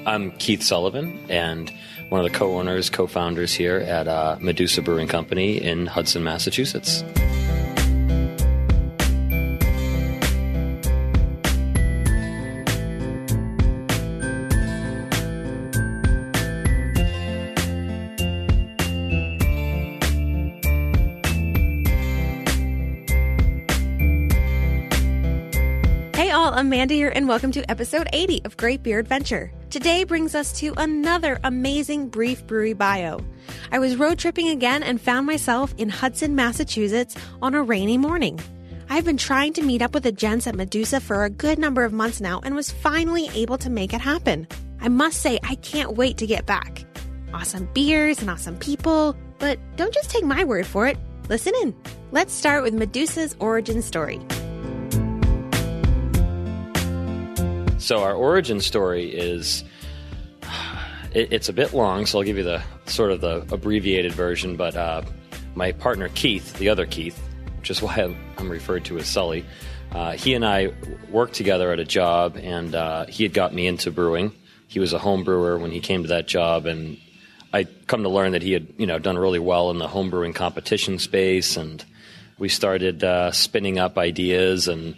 I'm Keith Sullivan, and one of the co-owners, co-founders here at Medusa Brewing Company in Hudson, Massachusetts. Amanda here, and welcome to episode 80 of Great Beer Adventure. Today brings us to another amazing brief brewery bio. I was road tripping again and found myself in Hudson, Massachusetts on a rainy morning. I've been trying to meet up with the gents at Medusa for a good number of months now and was finally able to make it happen. I must say, I can't wait to get back. Awesome beers and awesome people, but don't just take my word for it. Listen in. Let's start with Medusa's origin story. So our origin story is, it's a bit long, so I'll give you the sort of the abbreviated version, but my partner Keith, the other Keith, which is why I'm referred to as Sully, he and I worked together at a job, and he had got me into brewing. He was a home brewer when he came to that job, and I'd come to learn that he had done really well in the home brewing competition space, and we started spinning up ideas, and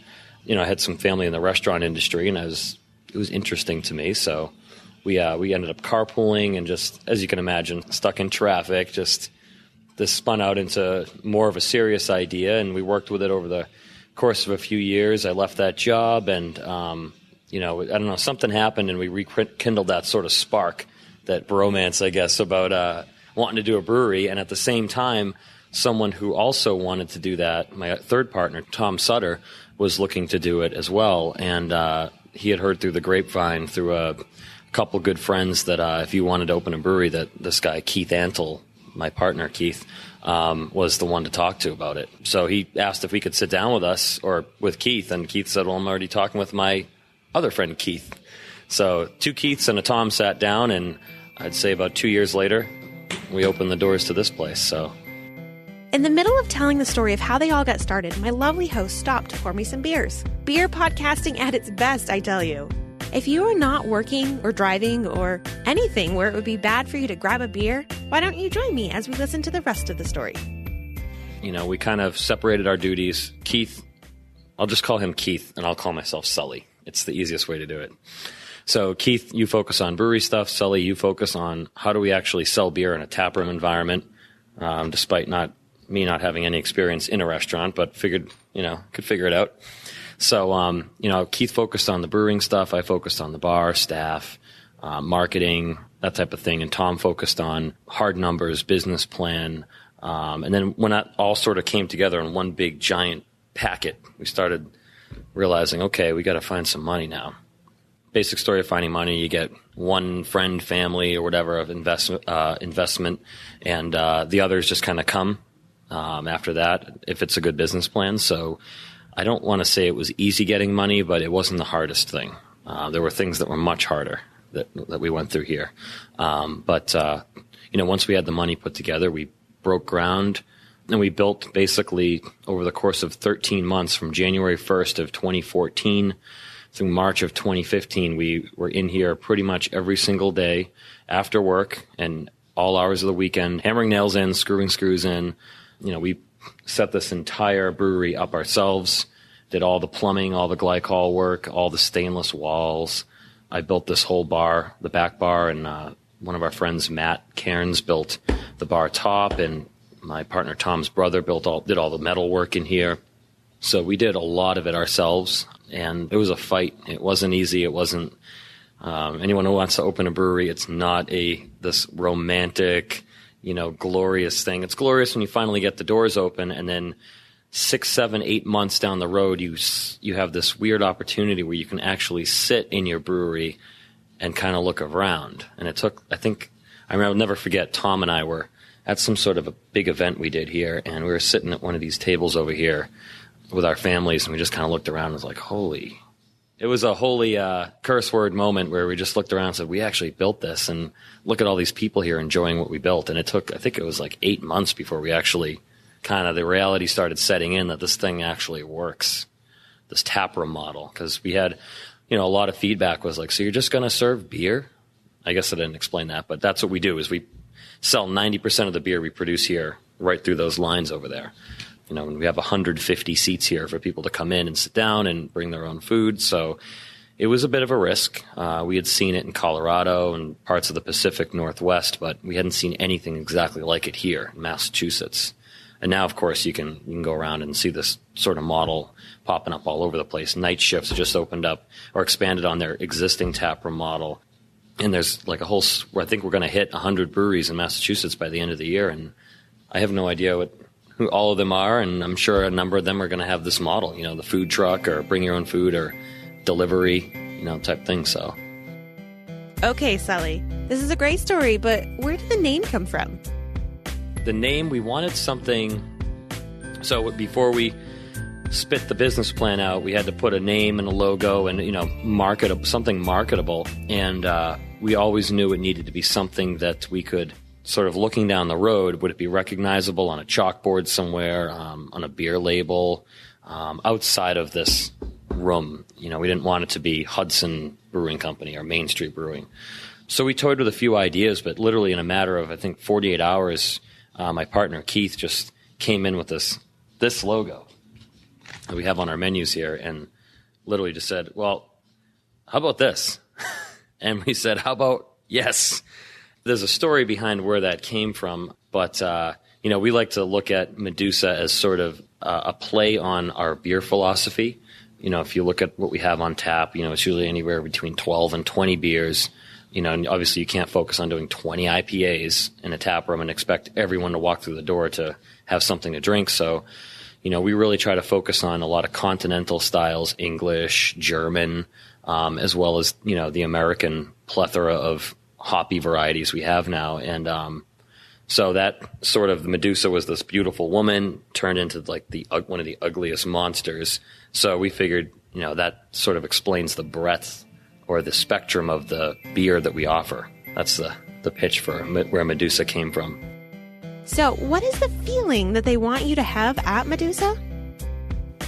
I had some family in the restaurant industry, and it was interesting to me. So we ended up carpooling, and just, as you can imagine, stuck in traffic. Just this spun out into more of a serious idea, and we worked with it over the course of a few years. I left that job, and I don't know, something happened, and we rekindled that sort of spark, that bromance, I guess, about wanting to do a brewery. And at the same time, someone who also wanted to do that, my third partner, Tom Sutter, was looking to do it as well, and he had heard through the grapevine, through a couple good friends, that if you wanted to open a brewery, that this guy Keith Antle, my partner Keith, was the one to talk to about it. So he asked if we could sit down with us, or with Keith, and Keith said, well, I'm already talking with my other friend Keith. So two Keiths and a Tom sat down, and I'd say about 2 years later, we opened the doors to this place. So in the middle of telling the story of how they all got started, my lovely host stopped to pour me some beers. Beer podcasting at its best, I tell you. If you are not working or driving or anything where it would be bad for you to grab a beer, why don't you join me as we listen to the rest of the story? We kind of separated our duties. Keith, I'll just call him Keith, and I'll call myself Sully. It's the easiest way to do it. So Keith, you focus on brewery stuff. Sully, you focus on how do we actually sell beer in a taproom environment, despite me not having any experience in a restaurant, but figured, could figure it out. So, Keith focused on the brewing stuff. I focused on the bar, staff, marketing, that type of thing. And Tom focused on hard numbers, business plan. And then when that all sort of came together in one big giant packet, we started realizing, okay, we got to find some money now. Basic story of finding money: you get one friend, family, or whatever of investment, and the others just kind of come after that, if it's a good business plan. So I don't want to say it was easy getting money, but it wasn't the hardest thing. There were things that were much harder that we went through here. But once we had the money put together, we broke ground, and we built basically over the course of 13 months, from January 1st of 2014 through March of 2015, we were in here pretty much every single day after work and all hours of the weekend, hammering nails in, screwing screws in. We set this entire brewery up ourselves, did all the plumbing, all the glycol work, all the stainless walls. I built this whole bar, the back bar, and one of our friends, Matt Cairns, built the bar top, and my partner Tom's brother did all the metal work in here. So we did a lot of it ourselves, and it was a fight. It wasn't easy. It wasn't anyone who wants to open a brewery. It's not this romantic, glorious thing. It's glorious when you finally get the doors open, and then 6, 7, 8 months down the road, you have this weird opportunity where you can actually sit in your brewery and kind of look around. And it took, I'll never forget, Tom and I were at some sort of a big event we did here, and we were sitting at one of these tables over here with our families, and we just kind of looked around and was like, holy. It was a holy curse word moment where we just looked around and said, we actually built this, and look at all these people here enjoying what we built. And it took, I think it was like 8 months before we actually kind of, the reality started setting in that this thing actually works, this taproom model. Because we had, a lot of feedback was like, so you're just going to serve beer? I guess I didn't explain that, but that's what we do is we sell 90% of the beer we produce here right through those lines over there. And we have 150 seats here for people to come in and sit down and bring their own food. So it was a bit of a risk. We had seen it in Colorado and parts of the Pacific Northwest, but we hadn't seen anything exactly like it here in Massachusetts. And now, of course, you can go around and see this sort of model popping up all over the place. Night Shifts just opened up or expanded on their existing taproom model. And there's like I think we're going to hit 100 breweries in Massachusetts by the end of the year. And I have no idea who all of them are. And I'm sure a number of them are going to have this model, the food truck or bring your own food or delivery, type thing. So. Okay, Sully, this is a great story, but where did the name come from? The name, we wanted something. So before we spit the business plan out, we had to put a name and a logo and, something marketable. And we always knew it needed to be something that we could sort of looking down the road, would it be recognizable on a chalkboard somewhere, on a beer label, outside of this room? We didn't want it to be Hudson Brewing Company or Main Street Brewing. So we toyed with a few ideas, but literally in a matter of, I think, 48 hours, my partner, Keith, just came in with this logo that we have on our menus here and literally just said, well, how about this? And we said, how about yes? There's a story behind where that came from, but, we like to look at Medusa as sort of a play on our beer philosophy. If you look at what we have on tap, it's usually anywhere between 12 and 20 beers. And obviously you can't focus on doing 20 IPAs in a tap room and expect everyone to walk through the door to have something to drink. So, we really try to focus on a lot of continental styles, English, German, as well as, the American plethora of hoppy varieties we have now. And so that sort of Medusa was this beautiful woman turned into like one of the ugliest monsters. So we figured, that sort of explains the breadth or the spectrum of the beer that we offer. That's the pitch for where Medusa came from. So what is the feeling that they want you to have at Medusa?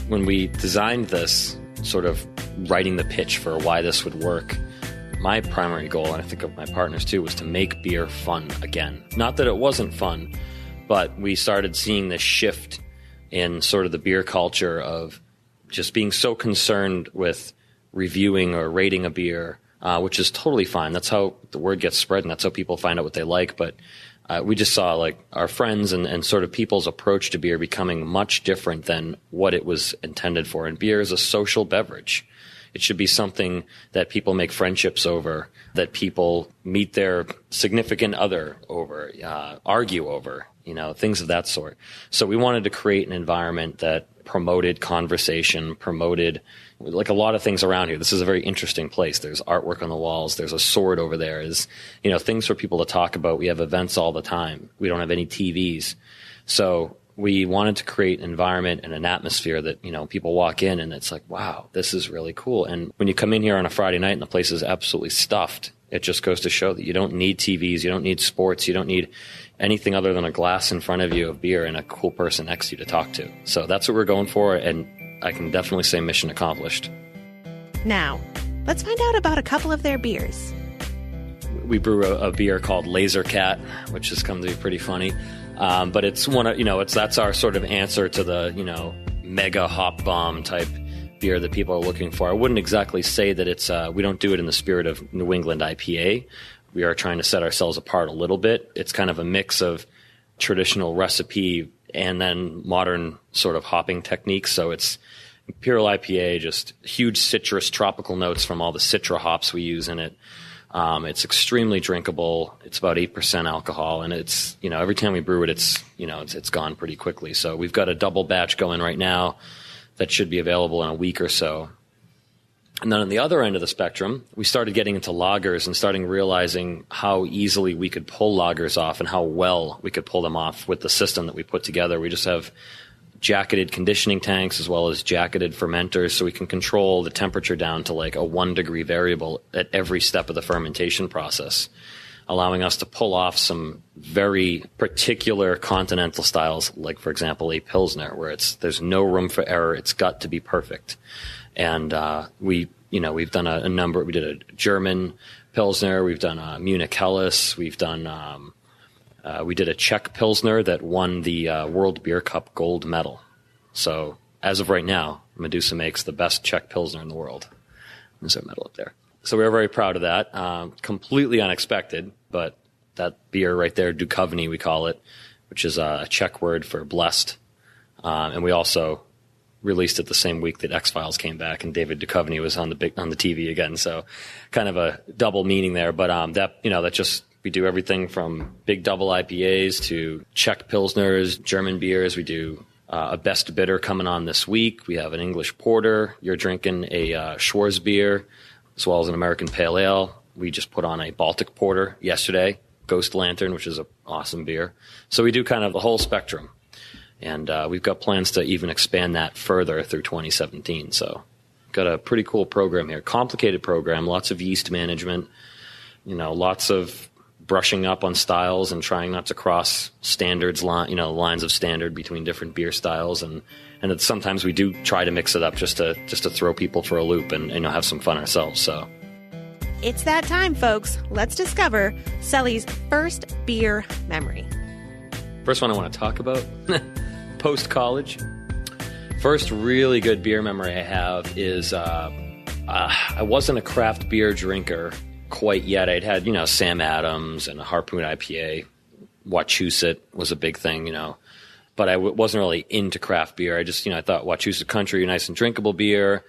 When we designed this, sort of writing the pitch for why this would work, my primary goal, and I think of my partners too, was to make beer fun again. Not that it wasn't fun, but we started seeing this shift in sort of the beer culture of just being so concerned with reviewing or rating a beer, which is totally fine. That's how the word gets spread, and that's how people find out what they like. But we just saw like our friends and sort of people's approach to beer becoming much different than what it was intended for. And beer is a social beverage. It should be something that people make friendships over, that people meet their significant other over, argue over, things of that sort. So we wanted to create an environment that promoted conversation, promoted like a lot of things around here. This is a very interesting place. There's artwork on the walls. There's a sword over there. There's, things for people to talk about. We have events all the time. We don't have any TVs. So we wanted to create an environment and an atmosphere that, people walk in and it's like, wow, this is really cool. And when you come in here on a Friday night and the place is absolutely stuffed, it just goes to show that you don't need TVs, you don't need sports, you don't need anything other than a glass in front of you of beer and a cool person next to you to talk to. So that's what we're going for, and I can definitely say mission accomplished. Now, let's find out about a couple of their beers. We brew a beer called Laser Cat, which has come to be pretty funny. But it's one of, that's our sort of answer to the, mega hop bomb type beer that people are looking for. I wouldn't exactly say that it's, we don't do it in the spirit of New England IPA. We are trying to set ourselves apart a little bit. It's kind of a mix of traditional recipe and then modern sort of hopping techniques. So it's Imperial IPA, just huge citrus tropical notes from all the Citra hops we use in it. It's extremely drinkable. It's about 8% alcohol, and it's, every time we brew it, it's gone pretty quickly. So we've got a double batch going right now that should be available in a week or so. And then on the other end of the spectrum, we started getting into lagers and starting realizing how easily we could pull lagers off and how well we could pull them off with the system that we put together. We just have jacketed conditioning tanks as well as jacketed fermenters, so we can control the temperature down to like a 1 degree variable at every step of the fermentation process, allowing us to pull off some very particular continental styles, like, for example, a Pilsner, where there's no room for error. It's got to be perfect. And we've done a number. We did a German Pilsner. We've done Munich Helles. We've done, we did a Czech Pilsner that won the World Beer Cup gold medal. So as of right now, Medusa makes the best Czech Pilsner in the world. There's a medal up there. So we're very proud of that. Completely unexpected, but that beer right there, Duchovny, we call it, which is a Czech word for blessed. And we also released it the same week that X-Files came back and David Duchovny was on the TV again. So kind of a double meaning there. But that just, we do everything from big double IPAs to Czech Pilsners, German beers. We do a best bitter coming on this week. We have an English porter. You're drinking a Schwarzbier as well as an American Pale Ale. We just put on a Baltic porter yesterday, Ghost Lantern, which is an awesome beer. So we do kind of the whole spectrum. And we've got plans to even expand that further through 2017. So got a pretty cool program here. Complicated program, lots of yeast management, lots of brushing up on styles and trying not to cross standards, lines of standard between different beer styles. And sometimes we do try to mix it up just to throw people for a loop and have some fun ourselves. So it's that time, folks. Let's discover Sully's first beer memory. First one I want to talk about, post-college. First really good beer memory I have is I wasn't a craft beer drinker quite yet. I'd had, Sam Adams and a Harpoon IPA. Wachusett was a big thing, but I wasn't really into craft beer. I just, I thought Wachusett Country, nice and drinkable beer.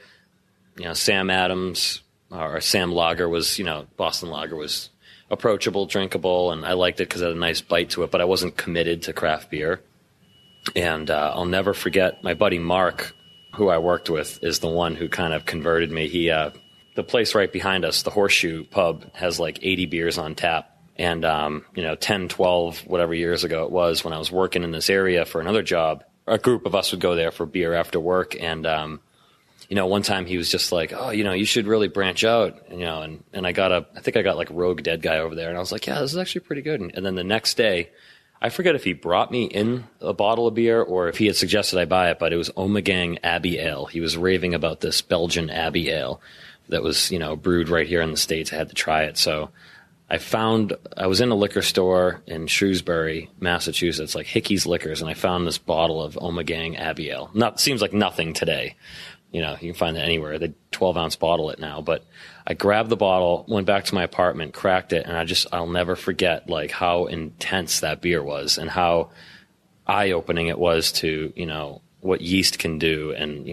Sam Adams or Sam Lager was, Boston Lager was approachable, drinkable, and I liked it because it had a nice bite to it, but I wasn't committed to craft beer. And I'll never forget my buddy Mark, who I worked with, is the one who kind of converted me. He, the place right behind us, the Horseshoe Pub, has like 80 beers on tap. And, 10, 12, whatever years ago it was, when I was working in this area for another job, a group of us would go there for beer after work. And, one time he was just like, oh, you should really branch out, and I think I got like Rogue Dead Guy over there. And I was like, yeah, this is actually pretty good. And then the next day, I forget if he brought me in a bottle of beer or if he had suggested I buy it, but it was Ommegang Abbey Ale. He was raving about this Belgian Abbey Ale that was, brewed right here in the States. I had to try it. So I was in a liquor store in Shrewsbury, Massachusetts, like Hickey's Liquors, and I found this bottle of Ommegang Abbey Ale. Seems like nothing today. You can find it anywhere. They 12-ounce bottle it now. But I grabbed the bottle, went back to my apartment, cracked it, and I'll never forget like how intense that beer was and how eye-opening it was to, what yeast can do. And,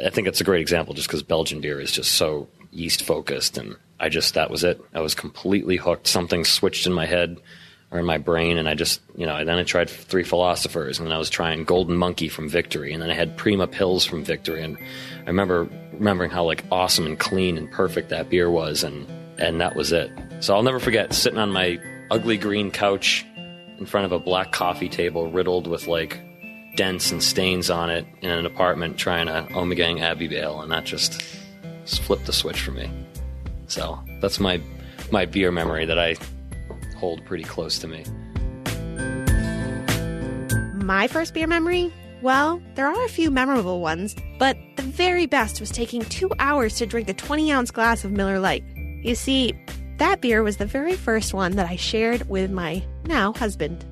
I think it's a great example just because Belgian beer is just so yeast-focused. And that was it. I was completely hooked. Something switched in my head or in my brain, and then I tried Three Philosophers, and then I was trying Golden Monkey from Victory, and then I had Prima Pils from Victory, and I remembering how like awesome and clean and perfect that beer was, and that was it. So I'll never forget sitting on my ugly green couch in front of a black coffee table riddled with like dents and stains on it in an apartment trying a Ommegang Abbey Ale, and that just flipped the switch for me. So that's my beer memory that I hold pretty close to me. My first beer memory? Well, there are a few memorable ones, but the very best was taking 2 hours to drink a 20-ounce glass of Miller Lite. You see, that beer was the very first one that I shared with my now husband.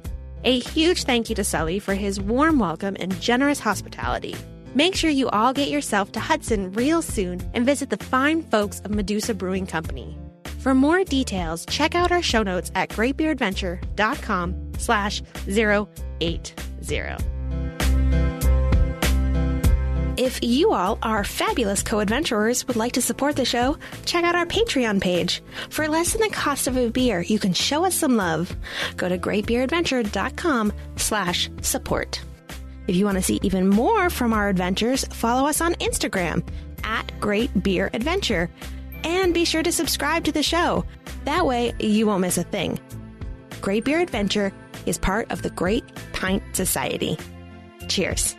A huge thank you to Sully for his warm welcome and generous hospitality. Make sure you all get yourself to Hudson real soon and visit the fine folks of Medusa Brewing Company. For more details, check out our show notes at greatbeeradventure.com/080. If you all, our fabulous co-adventurers, would like to support the show, check out our Patreon page. For less than the cost of a beer, you can show us some love. Go to greatbeeradventure.com/support. If you want to see even more from our adventures, follow us on Instagram at Great Beer Adventure. And be sure to subscribe to the show. That way, you won't miss a thing. Great Beer Adventure is part of the Great Pint Society. Cheers.